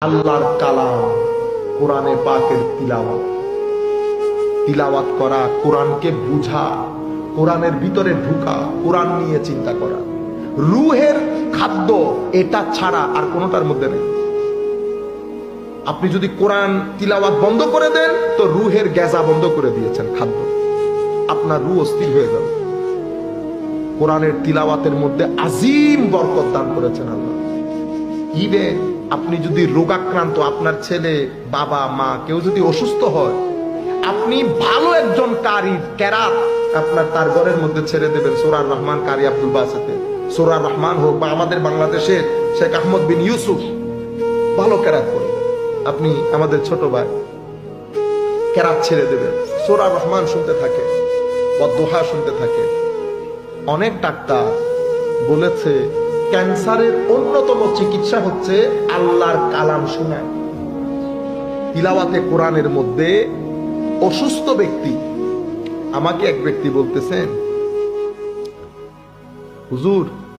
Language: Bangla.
আল্লাহর কালাম কোরআনে পাকের তিলাওয়াত করা, কোরআনকে বুঝা, কোরআনের ভিতরে ঢুকা, কোরআন নিয়ে চিন্তা করা, রুহের খাদ্য এটা ছাড়া আর কোনোটার মধ্যে নেই। আপনি যদি কোরআন তিলাওয়াত বন্ধ করে দেন তো রুহের গেজা বন্ধ করে দিয়েছেন, খাদ্য, আপনার রুহ অস্থির হয়ে যাবে। কোরআনের তিলাওয়াতের মধ্যে আজিম বরকত দান করেছেন আল্লাহ। ইভেন আপনি যদি রোগাক্রান্ত, আপনার ছেলে, বাবা, মা কেউ যদি অসুস্থ হয়, আপনি ভালো একজন কারি কেরাত আপনার তার ঘরের মধ্যে ছেড়ে দেবেন। সূরা রহমান কারি আব্দুল বাসেতে, সূরা রহমান হোক বা আমাদের বাংলাদেশের শেখ আহমদ বিন ইউসুফ ভালো কেরাত করে, আপনি আমাদের ছোট ভাই কেরাত ছেড়ে দেবেন, সূরা রহমান শুনতে থাকে, দোহা শুনতে থাকে। অনেক ডাক্তার বলেছে ক্যান্সারের অন্যতম চিকিৎসা হচ্ছে আল্লাহর কালাম শোনা, তিলাওয়াতে কোরআনের মধ্যে। অসুস্থ ব্যক্তি, আমাকে এক ব্যক্তি বলতেছেন, হুজুর